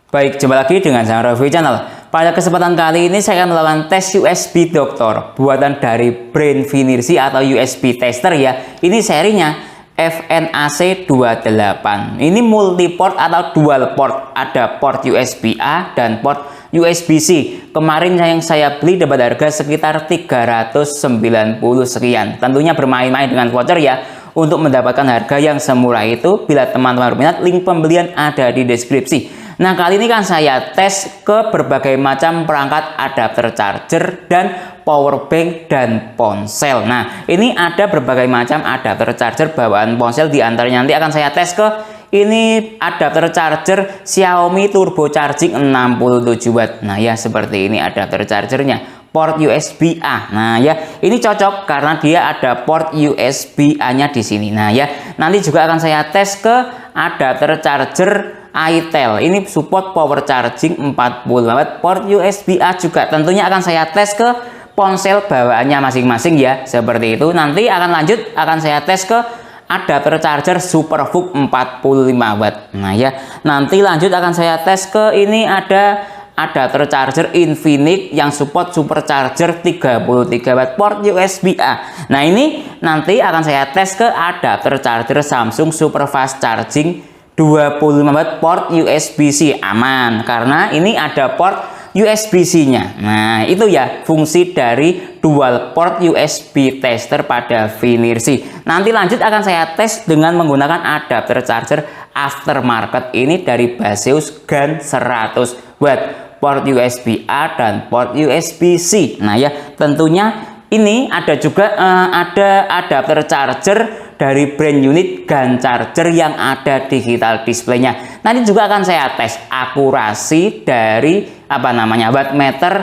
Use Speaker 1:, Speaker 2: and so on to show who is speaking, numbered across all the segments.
Speaker 1: Baik, jumpa lagi dengan saya Review Channel. Pada kesempatan kali ini saya akan melakukan tes USB Doctor buatan dari brand Finersi atau USB tester ya. Ini serinya FNAC28. Ini multi port atau dual port. Ada port USB A dan port USB C. Kemarin yang saya beli dapat harga sekitar 390 sekian. Tentunya bermain-main dengan voucher ya. Untuk mendapatkan harga yang semurah itu, bila teman-teman berminat, link pembelian ada di deskripsi. Nah, kali ini kan saya tes ke berbagai macam perangkat adapter charger dan power bank dan ponsel. Nah, ini ada berbagai macam adapter charger bawaan ponsel, di antaranya nanti akan saya tes ke ini adapter charger Xiaomi Turbo Charging 67 watt. Nah, ya seperti ini adapter chargernya. Port USB A. Nah, ya, ini cocok karena dia ada port USB A-nya di sini. Nah, ya, nanti juga akan saya tes ke adapter charger itel. Ini support power charging 40 watt, port USB A juga. Tentunya akan saya tes ke ponsel bawaannya masing-masing ya. Seperti itu. Nanti akan saya tes ke adapter charger SuperVOOC 45 watt. Nah, ya, nanti lanjut akan saya tes ke ini ada adapter charger Infinix yang support supercharger 33 watt, port USB A. Nah, ini nanti akan saya tes ke adapter charger Samsung Superfast Charging 25 watt, port USB-C. Aman karena ini ada port USB-C-nya. Nah, itu ya fungsi dari dual port USB tester pada Finersi. Nanti lanjut akan saya tes dengan menggunakan adapter charger aftermarket ini dari Baseus GaN 100 watt, port USB A dan port USB-C. Nah, ya, tentunya ini ada juga ada adapter charger dari brand unit GaN charger yang ada digital displaynya. Nanti juga akan saya tes akurasi dari wattmeter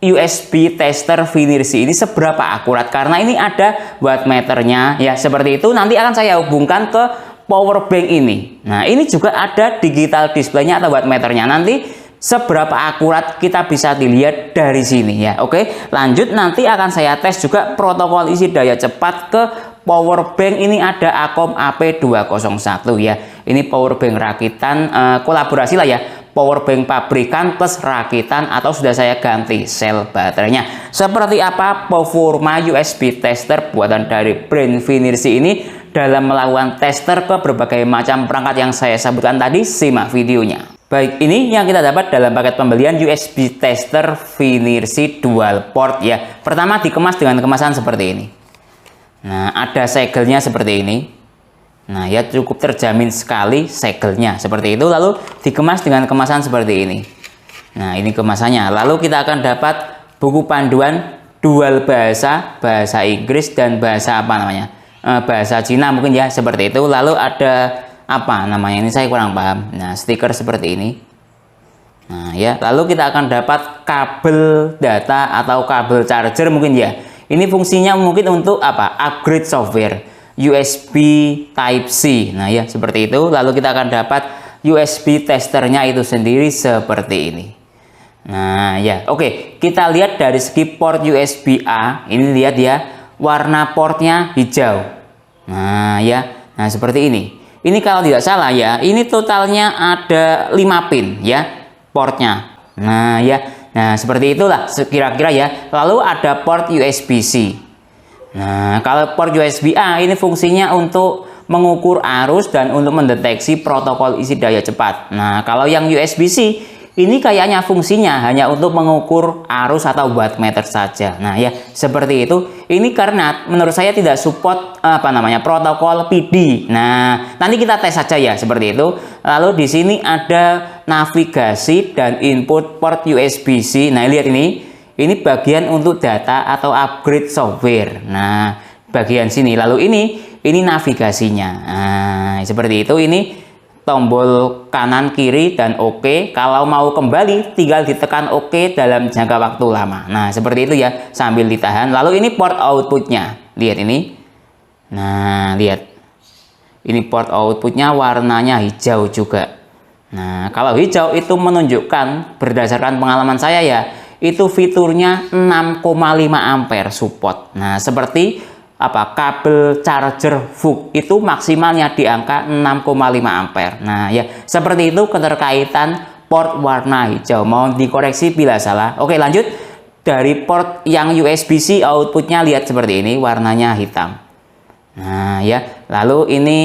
Speaker 1: USB tester Finersi ini seberapa akurat, karena ini ada wattmeternya ya. Seperti itu. Nanti akan saya hubungkan ke power bank ini. Nah, ini juga ada digital displaynya atau wattmeternya. Nanti seberapa akurat kita bisa dilihat dari sini ya. Oke, lanjut nanti akan saya tes juga protokol isi daya cepat ke power bank. Ini ada Acom AP201 ya. Ini power bank rakitan kolaborasi lah ya. Power bank pabrikan plus rakitan atau sudah saya ganti sel baterainya. Seperti apa performa USB tester buatan dari brand Finersi ini dalam melakukan tester ke berbagai macam perangkat yang saya sebutkan tadi? Simak videonya. Baik, ini yang kita dapat dalam paket pembelian USB tester Finersi dual port ya. Pertama dikemas dengan kemasan seperti ini. Nah, ada segelnya seperti ini. Nah, ya, cukup terjamin sekali segelnya seperti itu. Lalu dikemas dengan kemasan seperti ini. Nah, ini kemasannya. Lalu kita akan dapat buku panduan dual bahasa, bahasa Inggris dan bahasa bahasa Cina mungkin ya, seperti itu. Lalu ada ini saya kurang paham. Nah, stiker seperti ini. Nah, ya, lalu kita akan dapat kabel data atau kabel charger mungkin ya. Ini fungsinya mungkin untuk upgrade software USB Type C. Nah, ya, seperti itu. Lalu kita akan dapat USB testernya itu sendiri seperti ini. Nah, ya, oke, kita lihat dari segi port USB A. Ini lihat ya, warna portnya hijau. Nah, ya, nah seperti ini. Ini kalau tidak salah ya, ini totalnya ada 5 pin ya portnya. Nah, ya, nah seperti itulah kira-kira ya. Lalu ada port USB-C. Nah, kalau port USB A ini fungsinya untuk mengukur arus dan untuk mendeteksi protokol isi daya cepat. Nah, kalau yang USB-C ini kayaknya fungsinya hanya untuk mengukur arus atau wattmeter saja. Nah, ya, seperti itu. Ini karena menurut saya tidak support protokol PD. Nah, nanti kita tes saja ya seperti itu. Lalu di sini ada navigasi dan input port USB-C. Nah, lihat ini. Ini bagian untuk data atau upgrade software. Nah, bagian sini. Lalu ini navigasinya. Nah, seperti itu. Ini tombol kanan kiri dan OK. Kalau mau kembali tinggal ditekan OK dalam jangka waktu lama. Nah, seperti itu ya, sambil ditahan. Lalu ini port outputnya, lihat ini. Nah, lihat ini port outputnya warnanya hijau juga. Nah, kalau hijau itu menunjukkan berdasarkan pengalaman saya ya, itu fiturnya 6,5 ampere support. Nah, seperti kabel charger VOOC itu maksimalnya di angka 6,5 ampere. Nah, ya, seperti itu keterkaitan port warna hijau. Mohon dikoreksi bila salah. Oke, lanjut. Dari port yang USB-C outputnya lihat seperti ini, warnanya hitam. Nah ya, lalu ini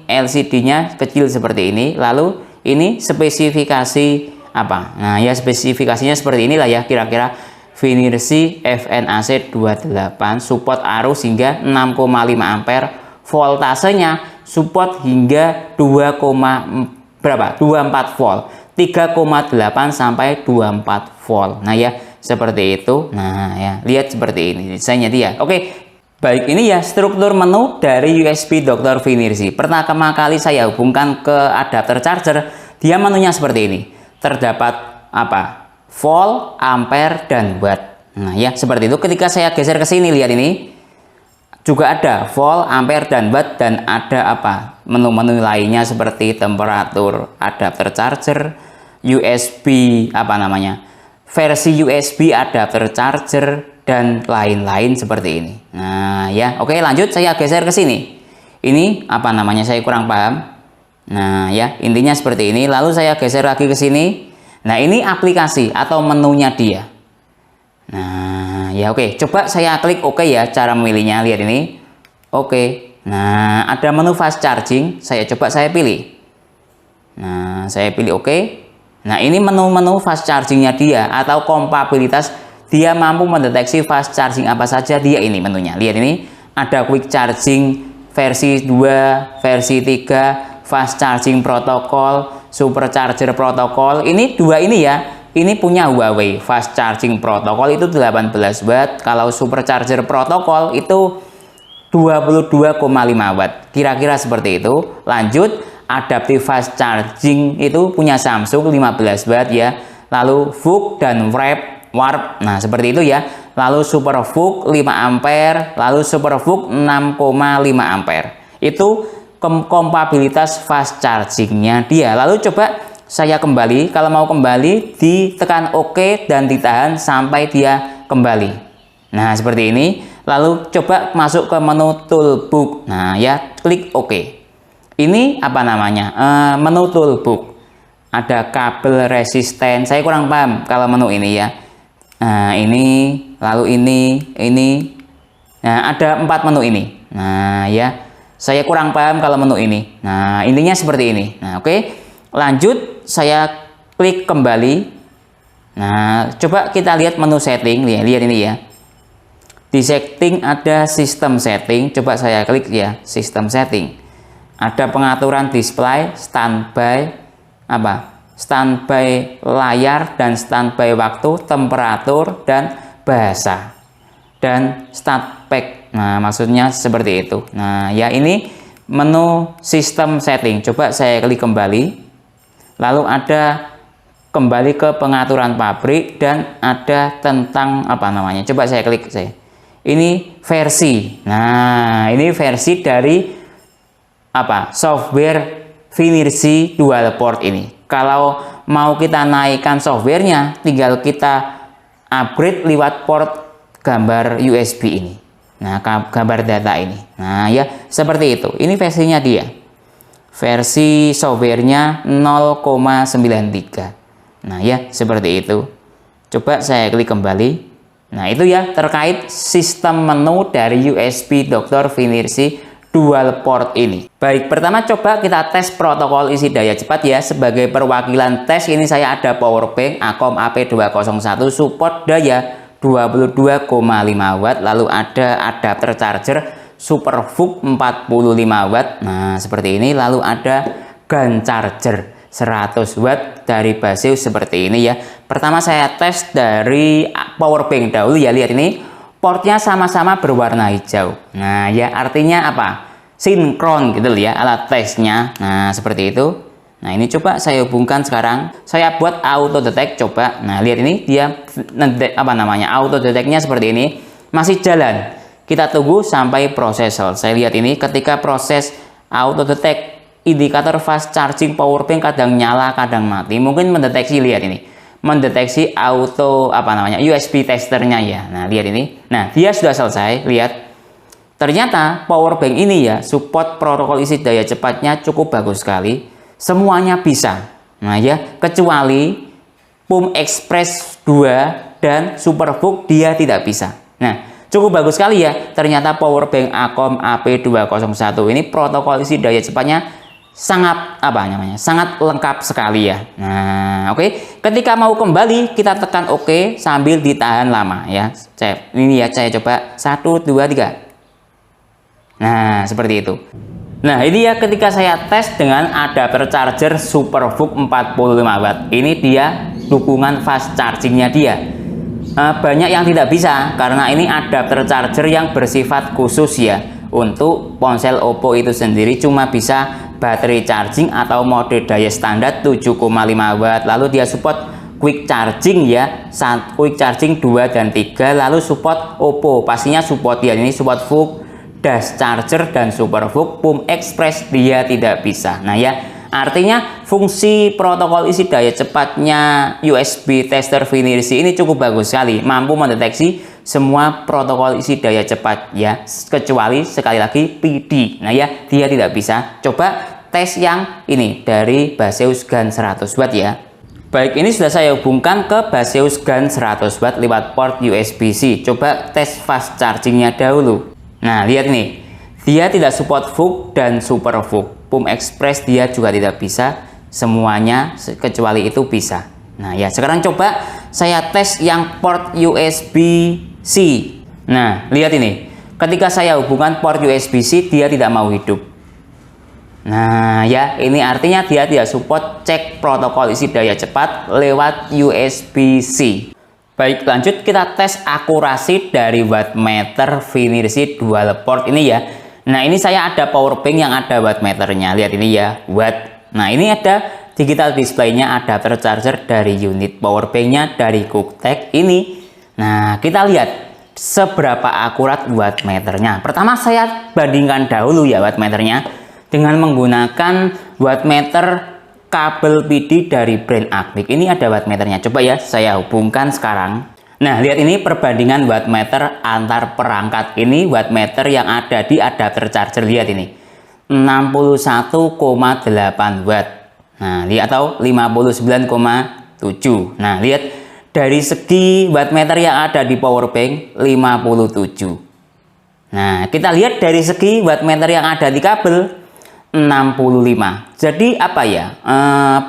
Speaker 1: LCD-nya kecil seperti ini. Lalu ini spesifikasi apa? Nah ya, spesifikasinya seperti inilah ya kira-kira. Finirsi FNAC 28, support arus hingga 6,5 ampere, voltasenya support hingga 24 volt, 3,8 sampai 24 volt. Nah ya, seperti itu. Nah ya, lihat seperti ini desainnya dia. Oke, baik, ini ya struktur menu dari USB Dr. Finirsi. Pertama kali saya hubungkan ke adapter charger, dia menunya seperti ini. Terdapat apa? Volt, ampere, dan watt. Nah ya, seperti itu. Ketika saya geser ke sini, lihat ini juga ada volt, ampere, dan watt, dan ada apa? Menu-menu lainnya seperti temperatur, adapter charger, USB apa namanya? Versi USB adapter charger, dan lain-lain seperti ini. Nah ya, oke, lanjut saya geser ke sini. Ini apa namanya? Saya kurang paham. Nah ya, intinya seperti ini. Lalu saya geser lagi ke sini. Nah ini aplikasi atau menunya dia. Nah ya, oke, coba saya klik oke ya cara memilihnya. Lihat ini. Oke. Nah ada menu fast charging. Saya pilih. Nah saya pilih oke. Nah ini menu-menu fast chargingnya dia atau kompatibilitas. Dia mampu mendeteksi fast charging apa saja, dia ini menunya. Lihat ini ada quick charging versi 2, versi 3, fast charging protokol, supercharger protokol. Ini dua ini ya. Ini punya Huawei. Fast charging protokol itu 18 watt. Kalau supercharger protokol itu 22,5 watt. Kira-kira seperti itu. Lanjut, adaptive fast charging itu punya Samsung 15 watt ya. Lalu VOOC dan Warp. Nah, seperti itu ya. Lalu Super VOOC 5 ampere, lalu Super VOOC 6,5 ampere. Itu kompatibilitas fast chargingnya dia. Lalu coba saya kembali. Kalau mau kembali, ditekan OK dan ditahan sampai dia kembali. Nah seperti ini. Lalu coba masuk ke menu toolbox. Nah ya, klik OK. Ini apa namanya? Menu toolbox. Ada kabel resisten. Saya kurang paham kalau menu ini ya. Nah ini, lalu ini. Nah ada 4 menu ini. Nah ya, saya kurang paham kalau menu ini. Nah, intinya seperti ini. Nah, oke. Lanjut, saya klik kembali. Nah, coba kita lihat menu setting. Lihat ini ya. Di setting ada sistem setting. Coba saya klik ya, sistem setting. Ada pengaturan display, standby, standby layar dan standby waktu, temperatur, dan bahasa. Dan start pack. Nah maksudnya seperti itu. Nah ya, ini menu sistem setting. Coba saya klik kembali. Lalu ada kembali ke pengaturan pabrik dan ada tentang apa namanya. Coba saya klik saya. Ini versi. Nah ini versi dari apa? Software Finirsi dual port ini. Kalau mau kita naikkan softwarenya, tinggal kita upgrade lewat port gambar USB ini. Nah, gambar data ini. Nah, ya seperti itu. Ini versinya dia. Versi softwarenya 0,93. Nah, ya seperti itu. Coba saya klik kembali. Nah, itu ya terkait sistem menu dari USB Dr. Finirsi dual port ini. Baik, pertama coba kita tes protokol isi daya cepat ya. Sebagai perwakilan tes ini saya ada power bank Acom AP201 support daya 22,5 watt, lalu ada adapter charger Super VOOC 45 watt. Nah, seperti ini. Lalu ada GAN charger 100 watt dari Baseus seperti ini ya. Pertama saya tes dari power bank dahulu ya. Lihat ini. Portnya sama-sama berwarna hijau. Nah ya, artinya apa? Sinkron gitu ya alat tesnya. Nah seperti itu. Nah ini coba saya hubungkan sekarang. Saya buat auto detect coba. Nah lihat ini dia apa namanya? Auto detectnya seperti ini. Masih jalan. Kita tunggu sampai proses selesai. Lihat ini ketika proses auto detect, indikator fast charging power bank kadang nyala, kadang mati. Mungkin mendeteksi, lihat ini. Mendeteksi auto apa namanya USB testernya ya. Nah lihat ini. Nah dia sudah selesai. Lihat ternyata power bank ini ya support protokol isi daya cepatnya cukup bagus sekali. Semuanya bisa. Nah ya, kecuali PUM Express 2 dan SuperVOOC dia tidak bisa. Nah, cukup bagus sekali ya. Ternyata powerbank Acom AP201 ini protokol isi daya cepatnya sangat sangat lengkap sekali ya. Nah, oke. Ketika mau kembali kita tekan oke sambil ditahan lama ya. Ini ya, saya coba 1 2 3. Nah, seperti itu. Nah, ini ya ketika saya tes dengan adapter charger SuperVOOC 45 watt. Ini dia dukungan fast chargingnya dia. Banyak yang tidak bisa karena ini adapter charger yang bersifat khusus ya. Untuk ponsel Oppo itu sendiri cuma bisa baterai charging atau mode daya standar 7,5 watt. Lalu dia support quick charging ya, quick charging 2 dan 3. Lalu support Oppo, pastinya support dia. Ini support VOOC, dash charger dan SuperVOOC. PUM Express dia tidak bisa. Nah ya, artinya fungsi protokol isi daya cepatnya USB tester Finersi ini cukup bagus sekali, mampu mendeteksi semua protokol isi daya cepat ya, kecuali sekali lagi PD. Nah ya, dia tidak bisa. Coba tes yang ini dari Baseus GaN 100 watt ya. Baik, ini sudah saya hubungkan ke Baseus GaN 100 watt lewat port USB-C. Coba tes fast chargingnya dahulu. Nah, lihat nih, dia tidak support VOOC dan SuperVOOC. PUM Express dia juga tidak bisa, semuanya kecuali itu bisa. Nah ya, sekarang coba saya tes yang port USB-C. Nah, lihat ini, ketika saya hubungkan port USB-C dia tidak mau hidup. Nah ya, ini artinya dia tidak support cek protokol isi daya cepat lewat USB-C. Baik, lanjut kita tes akurasi dari wattmeter Finersi dual port ini ya. Nah, ini saya ada powerbank yang ada wattmeternya. Lihat ini ya, watt. Nah, ini ada digital displaynya, adapter charger dari unit powerbanknya dari Cooktek ini. Nah, kita lihat seberapa akurat wattmeternya. Pertama saya bandingkan dahulu ya wattmeternya dengan menggunakan wattmeter kabel PD dari brand Acmic. Ini ada wattmeternya. Coba ya, saya hubungkan sekarang. Nah, lihat ini perbandingan wattmeter antar perangkat. Ini wattmeter yang ada di adapter charger. Lihat ini, 61,8 watt. Nah, lihat, atau 59,7. Nah, lihat dari segi wattmeter yang ada di powerbank 57. Nah, kita lihat dari segi wattmeter yang ada di kabel 65. Jadi apa ya?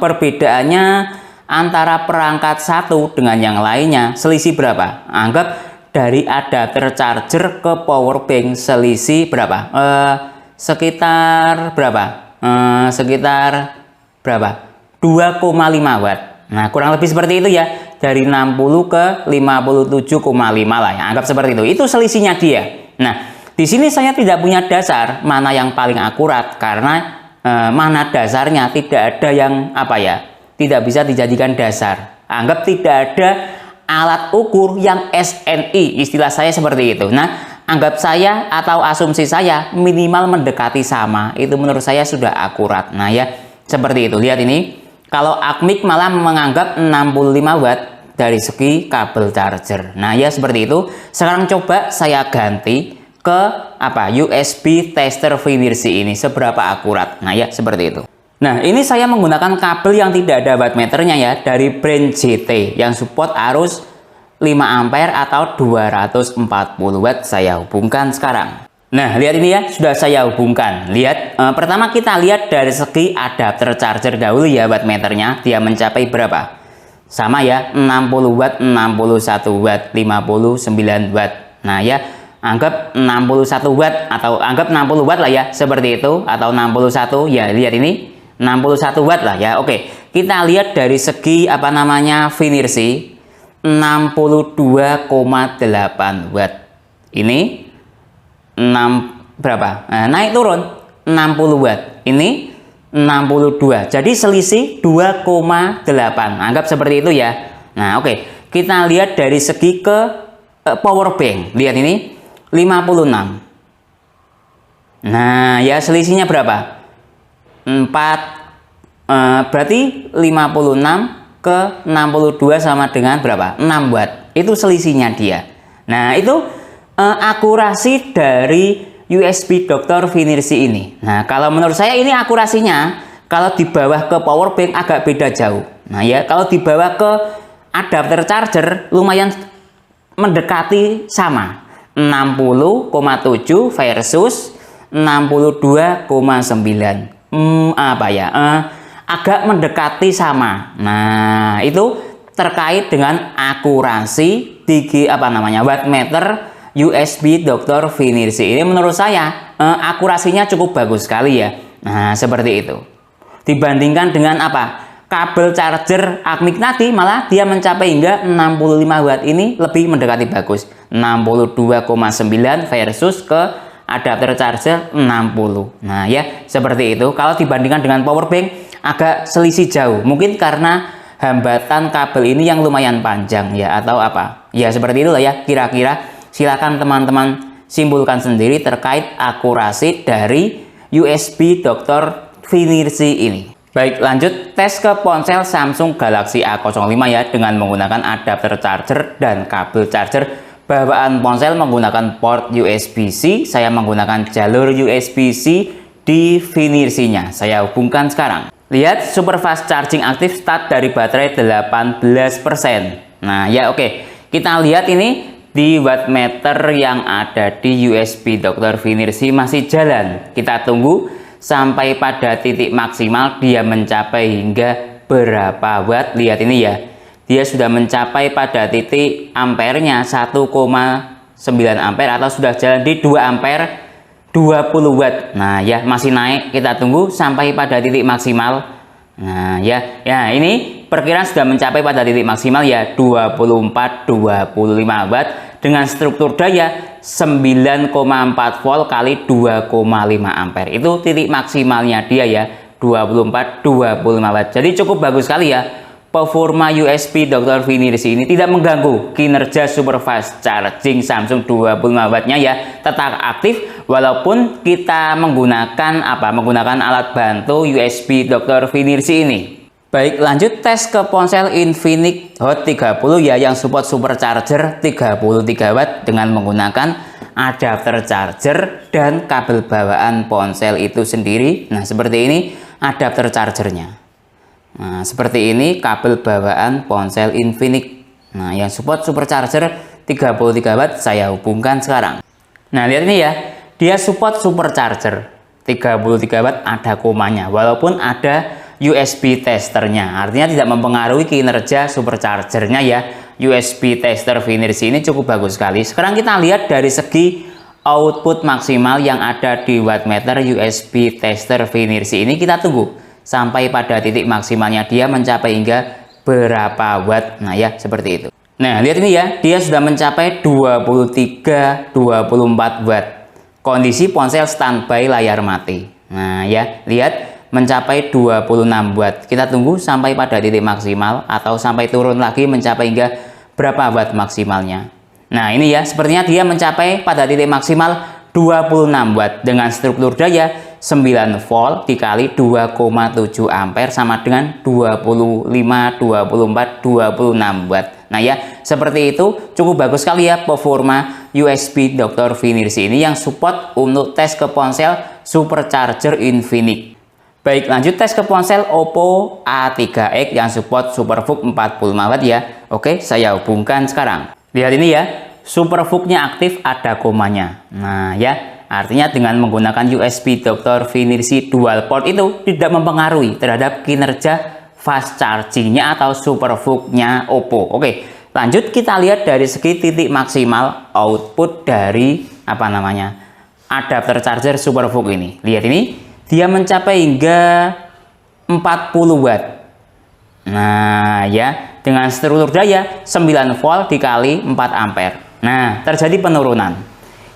Speaker 1: Perbedaannya antara perangkat satu dengan yang lainnya selisih berapa? Anggap dari adapter charger ke powerbank selisih berapa? Sekitar berapa? Sekitar berapa? 2,5 watt. Nah, kurang lebih seperti itu ya. Dari 60 ke 57,5 lah ya. Anggap seperti itu. Itu selisihnya dia. Nah, di sini saya tidak punya dasar mana yang paling akurat karena mana dasarnya tidak ada yang tidak bisa dijadikan dasar. Anggap tidak ada alat ukur yang SNI, istilah saya seperti itu. Nah, anggap saya atau asumsi saya minimal mendekati sama, itu menurut saya sudah akurat. Nah ya, seperti itu. Lihat ini, kalau Acmic malah menganggap 65 watt dari segi kabel charger. Nah ya, seperti itu. Sekarang coba saya ganti ke USB tester Finersi ini, seberapa akurat. Nah ya, seperti itu. Nah, ini saya menggunakan kabel yang tidak ada wattmeternya ya, dari brand JT yang support arus 5 ampere atau 240 watt. Saya hubungkan sekarang. Nah, lihat ini ya, sudah saya hubungkan. Lihat, pertama kita lihat dari segi adapter charger dahulu ya, wattmeternya dia mencapai berapa? Sama ya, 60 watt, 61 watt, 59 watt. Nah ya, anggap 61 watt atau anggap 60 watt lah ya, seperti itu, atau 61 ya. Lihat ini 61 watt lah ya. Oke, kita lihat dari segi Finersi 62,8 watt. Ini 6 berapa? Nah, naik turun 60 watt. Ini 62. Jadi selisih 2,8. Anggap seperti itu ya. Nah, oke. Kita lihat dari segi ke power bank. Lihat ini 56. Nah, ya selisihnya berapa? 4, berarti 56 ke 62 sama dengan berapa? 6 watt. Itu selisihnya dia. Nah, itu akurasi dari USB Dr. Finersi ini. Nah, kalau menurut saya ini akurasinya. Kalau di bawah ke power bank agak beda jauh. Nah ya, kalau di bawah ke adapter charger lumayan mendekati sama. 60,7 versus 62,9. Apa ya? Agak mendekati sama. Nah, itu terkait dengan akurasi wattmeter USB Dr. Finirsi. Ini menurut saya akurasinya cukup bagus sekali ya. Nah, seperti itu. Dibandingkan dengan kabel charger Akmik tadi, malah dia mencapai hingga 65 watt. Ini lebih mendekati bagus. 62,9 versus ke adapter charger 60. Nah ya, seperti itu. Kalau dibandingkan dengan power bank agak selisih jauh. Mungkin karena hambatan kabel ini yang lumayan panjang ya, atau apa. Ya seperti itulah ya kira-kira. Silakan teman-teman simpulkan sendiri terkait akurasi dari USB Dr. Finirsi ini. Baik, lanjut tes ke ponsel Samsung Galaxy A05 ya, dengan menggunakan adapter charger dan kabel charger. Bawaan ponsel menggunakan port USB-C, saya menggunakan jalur USB-C di Finirsinya. Saya hubungkan sekarang. Lihat, super fast charging aktif start dari baterai 18%. Nah ya, oke. Kita lihat ini di wattmeter yang ada di USB Dr. Finirsi masih jalan. Kita tunggu sampai pada titik maksimal dia mencapai hingga berapa watt. Lihat ini ya, dia sudah mencapai pada titik ampernya 1,9 ampere atau sudah jalan di 2 ampere 20 watt. Nah ya, masih naik. Kita tunggu sampai pada titik maksimal. Nah ya, ini perkiraan sudah mencapai pada titik maksimal ya, 24-25 watt dengan struktur daya 9,4 volt kali 2,5 ampere. Itu titik maksimalnya dia ya, 24-25 watt. Jadi cukup bagus sekali ya. Performa USB Dr. Finirsi ini tidak mengganggu kinerja super fast charging Samsung 25 wattnya ya, tetap aktif walaupun kita menggunakan alat bantu USB Dr. Finirsi ini. Baik, lanjut tes ke ponsel Infinix Hot 30 ya, yang support supercharger 33 watt dengan menggunakan adapter charger dan kabel bawaan ponsel itu sendiri. Nah, seperti ini adapter chargernya. Nah, seperti ini kabel bawaan ponsel Infinix. Nah, yang support supercharger 33 watt saya hubungkan sekarang. Nah, lihat ini ya, dia support supercharger 33 watt, ada komanya walaupun ada USB testernya, artinya tidak mempengaruhi kinerja superchargernya ya. USB tester Finirsi ini cukup bagus sekali. Sekarang kita lihat dari segi output maksimal yang ada di wattmeter USB tester Finirsi ini. Kita tunggu sampai pada titik maksimalnya dia mencapai hingga berapa watt. Nah ya, seperti itu. Nah, lihat ini ya, dia sudah mencapai 23-24 watt. Kondisi ponsel standby layar mati. Nah ya, lihat mencapai 26 watt. Kita tunggu sampai pada titik maksimal atau sampai turun lagi mencapai hingga berapa watt maksimalnya. Nah ini ya, sepertinya dia mencapai pada titik maksimal 26 watt dengan struktur daya 9 volt dikali 2,7 ampere sama dengan 25, 24, 26 watt. Nah ya, seperti itu cukup bagus sekali ya performa USB Dr. Finirsi ini yang support untuk tes ke ponsel supercharger Infinix. Baik, lanjut tes ke ponsel Oppo A3X yang support SuperVOOC 45 watt ya. Oke, saya hubungkan sekarang. Lihat ini ya, SuperVOOC-nya aktif, ada komanya. Nah ya, artinya dengan menggunakan USB Dr. Finirsi dual port itu tidak mempengaruhi terhadap kinerja fast charging-nya atau SuperVOOC-nya Oppo. Oke, lanjut kita lihat dari segi titik maksimal output dari adapter charger SuperVOOC ini. Lihat ini, dia mencapai hingga 40 watt. Nah ya, dengan struktur daya 9 volt dikali 4 ampere. Nah, terjadi penurunan.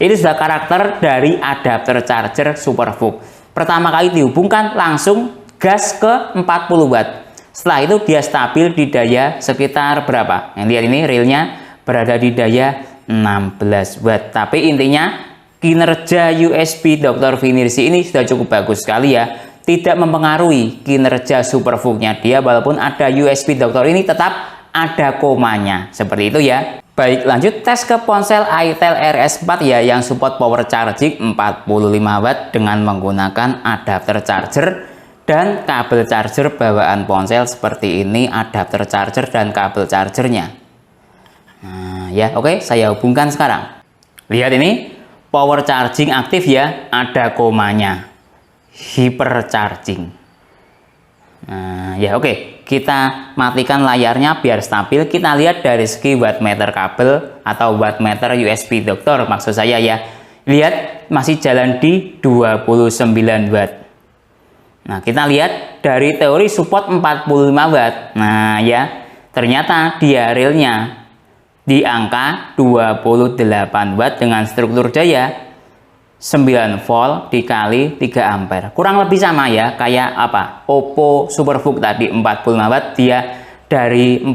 Speaker 1: Ini sudah karakter dari adapter charger SuperVOOC. Pertama kali dihubungkan langsung gas ke 40 watt. Setelah itu dia stabil di daya sekitar berapa? Yang lihat ini realnya berada di daya 16 watt. Tapi intinya kinerja USB Dr. Finirsi ini sudah cukup bagus sekali ya. Tidak mempengaruhi kinerja SuperVOOC-nya dia, walaupun ada USB Dr. ini tetap ada komanya. Seperti itu ya. Baik, lanjut tes ke ponsel Itel RS4 ya yang support power charging 45 watt dengan menggunakan adapter charger dan kabel charger bawaan ponsel seperti ini, adapter charger dan kabel chargernya. Nah ya, oke, saya hubungkan sekarang. Lihat ini, power charging aktif ya, ada komanya, hyper charging. Nah ya, oke, kita matikan layarnya biar stabil. Kita lihat dari segi wattmeter kabel atau wattmeter USB dokter maksud saya ya. Lihat masih jalan di 29 watt. Nah kita lihat dari teori support 45 watt. Nah ya, ternyata dia realnya di angka 28 watt dengan struktur daya 9 volt dikali 3 ampere. Kurang lebih sama ya, kayak apa? Oppo Superbook tadi 45 watt, dia dari 40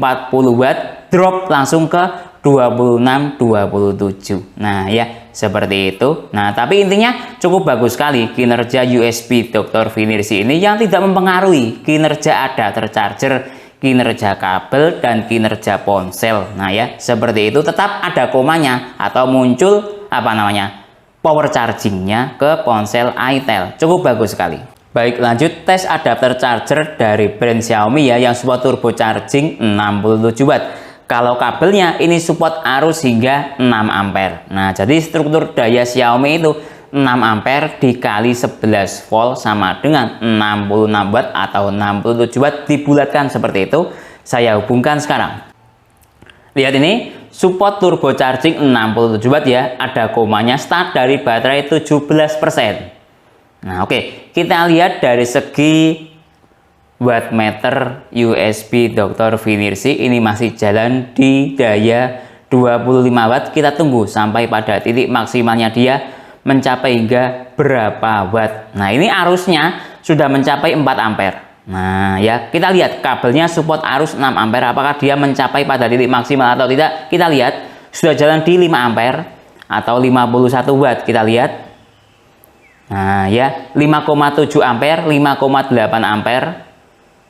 Speaker 1: watt drop langsung ke 26 27. Nah ya, seperti itu. Nah tapi intinya cukup bagus sekali kinerja USB Dr. Finirsi ini yang tidak mempengaruhi kinerja adapter charger, kinerja kabel dan kinerja ponsel. Nah ya, seperti itu, tetap ada komanya atau muncul apa namanya, power chargingnya ke ponsel itel. Cukup bagus sekali. Baik, lanjut tes adapter charger dari brand Xiaomi ya, yang support turbo charging 67 watt. Kalau kabelnya ini support arus hingga 6 ampere. Nah jadi struktur daya Xiaomi itu 6 ampere dikali 11 volt sama dengan 66 watt atau 67 watt, dibulatkan seperti itu. Saya hubungkan sekarang. Lihat ini, support turbo charging 67 watt ya, ada komanya, start dari baterai 17%. Nah oke, kita lihat dari segi wattmeter USB Dr. Finirsi ini masih jalan di daya 25 watt. Kita tunggu sampai pada titik maksimalnya dia mencapai hingga berapa watt. Nah ini arusnya sudah mencapai 4 ampere. Nah ya, kita lihat kabelnya support arus 6 ampere, apakah dia mencapai pada titik maksimal atau tidak. Kita lihat sudah jalan di 5 ampere atau 51 watt. Kita lihat. Nah ya, 5,7 ampere, 5,8 ampere.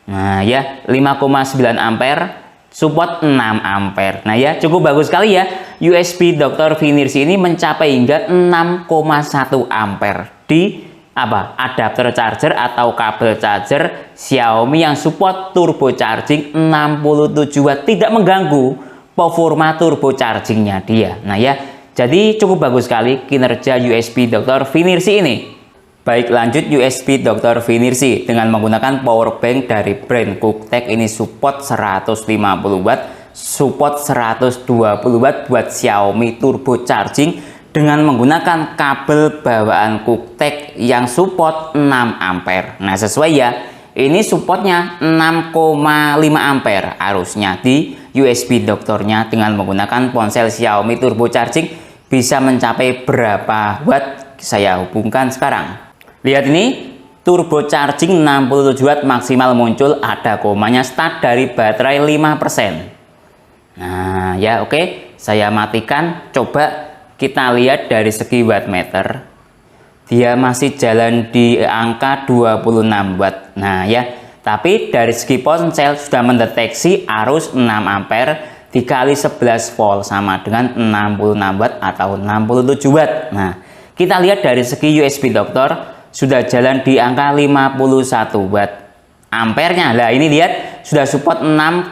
Speaker 1: Nah ya, 5,9 ampere, support 6 ampere. Nah ya, cukup bagus sekali ya. USB Dr. Finirsi ini mencapai hingga 6,1 ampere di apa, adapter charger atau kabel charger Xiaomi yang support turbo charging 67 watt, tidak mengganggu performa turbo chargingnya dia. Nah ya, jadi cukup bagus sekali kinerja USB Dr. Finirsi ini. Baik, lanjut USB Dr. Finirsi dengan menggunakan power bank dari brand Cooktek ini support 150 watt, support 120 watt buat Xiaomi turbo charging dengan menggunakan kabel bawaan Cooktek yang support 6 ampere. Nah sesuai ya, ini supportnya 6,5 ampere arusnya di USB dokternya. Dengan menggunakan ponsel Xiaomi turbo charging bisa mencapai berapa watt? Saya hubungkan sekarang. Lihat ini, turbo charging 67 watt maksimal muncul, ada komanya, start dari baterai 5%. Nah ya oke, saya matikan. Coba kita lihat dari segi wattmeter, dia masih jalan di angka 26 watt. Nah ya, tapi dari segi ponsel sudah mendeteksi arus 6 ampere dikali 11 volt sama dengan 66 watt atau 67 watt. Nah kita lihat dari segi USB dokter sudah jalan di angka 51 watt ampernya. Nah ini lihat sudah support 6,1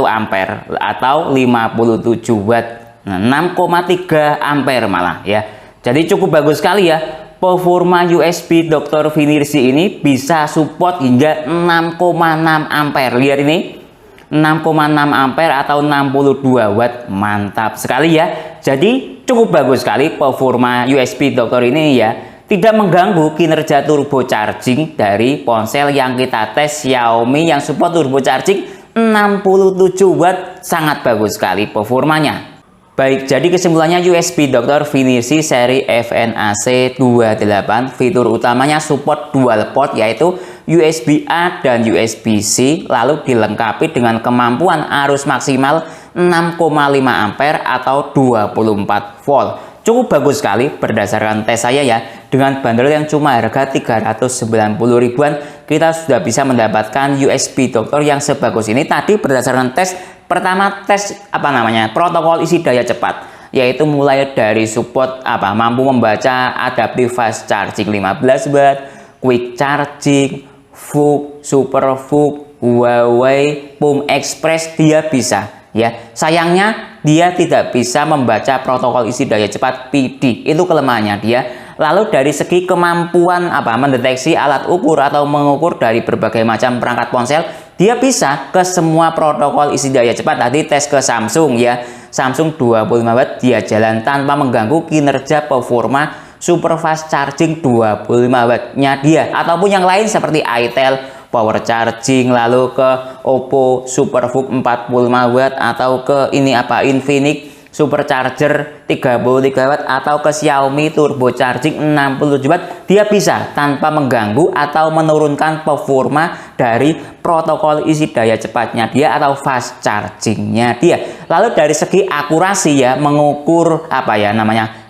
Speaker 1: ampere atau 57 watt. Nah 6,3 ampere malah ya. Jadi cukup bagus sekali ya. Performa USB Dr. Finirsi ini bisa support hingga 6,6 ampere. Lihat ini, 6,6 ampere atau 62 watt. Mantap sekali ya. Jadi cukup bagus sekali performa USB Dr. ini ya. Tidak mengganggu kinerja turbo charging dari ponsel yang kita tes Xiaomi yang support turbo charging 67 watt. Sangat bagus sekali performanya. Baik, jadi kesimpulannya USB Dr. Finirsi seri FNAC 28 fitur utamanya support dual port yaitu USB-A dan USB-C, lalu dilengkapi dengan kemampuan arus maksimal 6,5 ampere atau 24 volt. Cukup bagus sekali berdasarkan tes saya ya. Dengan bandrol yang cuma harga 390 ribuan, kita sudah bisa mendapatkan USB Dr. yang sebagus ini. Tadi berdasarkan tes pertama, tes apa namanya, protokol isi daya cepat, yaitu mulai dari support mampu membaca adaptive fast charging 15 watt, quick charging, VOOC, Super VOOC, Huawei, PUM Express dia bisa ya. Sayangnya dia tidak bisa membaca protokol isi daya cepat PD. Itu kelemahannya dia. Lalu dari segi kemampuan mendeteksi alat ukur atau mengukur dari berbagai macam perangkat ponsel, dia bisa ke semua protokol isi daya cepat. Tadi tes ke Samsung ya. Samsung 25 watt dia jalan tanpa mengganggu kinerja performa super fast charging 25 wattnya dia. Ataupun yang lain seperti itel power charging, lalu ke Oppo Super VOOC 45 watt, atau ke Infinix supercharger 33 watt, atau ke Xiaomi turbo charging 67 watt, dia bisa tanpa mengganggu atau menurunkan performa dari protokol isi daya cepatnya dia atau fast chargingnya dia. Lalu dari segi akurasi ya, mengukur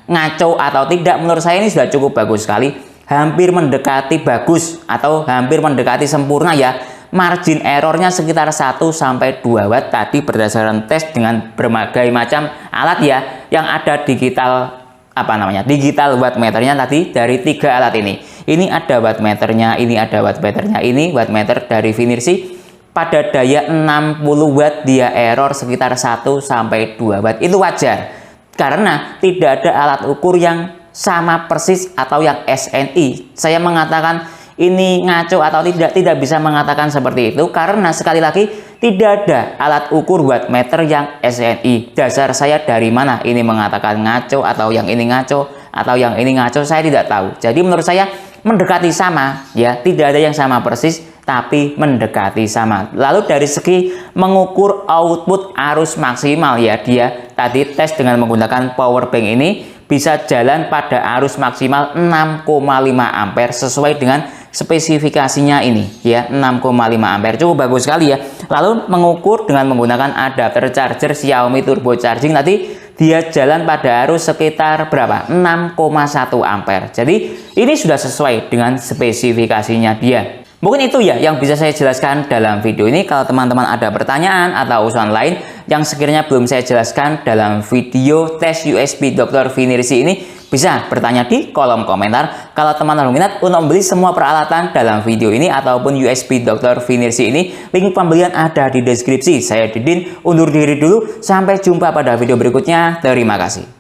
Speaker 1: ngaco atau tidak, menurut saya ini sudah cukup bagus sekali, hampir mendekati bagus atau hampir mendekati sempurna ya. Margin errornya sekitar 1-2 watt tadi berdasarkan tes dengan berbagai macam alat ya, yang ada digital wattmeternya tadi dari 3 alat ini. Ini ada wattmeternya, ini ada wattmeternya, ini wattmeter dari Finersi. Pada daya 60 watt dia error sekitar 1-2 watt. Itu wajar karena tidak ada alat ukur yang sama persis atau yang SNI. Saya mengatakan ini ngaco atau tidak bisa mengatakan seperti itu karena sekali lagi tidak ada alat ukur wattmeter yang SNI. Dasar saya dari mana ini mengatakan ngaco atau yang ini ngaco atau yang ini ngaco, saya tidak tahu. Jadi menurut saya mendekati sama ya, tidak ada yang sama persis tapi mendekati sama. Lalu dari segi mengukur output arus maksimal ya, dia tadi tes dengan menggunakan power bank ini bisa jalan pada arus maksimal 6,5 ampere sesuai dengan spesifikasinya ini ya, 6,5 ampere, cukup bagus sekali ya. Lalu mengukur dengan menggunakan adapter charger Xiaomi turbo charging tadi dia jalan pada arus sekitar berapa? 6,1 ampere. Jadi ini sudah sesuai dengan spesifikasinya dia. Mungkin itu ya yang bisa saya jelaskan dalam video ini. Kalau teman-teman ada pertanyaan atau usulan lain yang sekiranya belum saya jelaskan dalam video tes USB Dr. Finersi ini, bisa bertanya di kolom komentar. Kalau teman-teman minat untuk membeli semua peralatan dalam video ini ataupun USB Dr. Finersi ini, link pembelian ada di deskripsi. Saya Didin undur diri dulu, sampai jumpa pada video berikutnya. Terima kasih.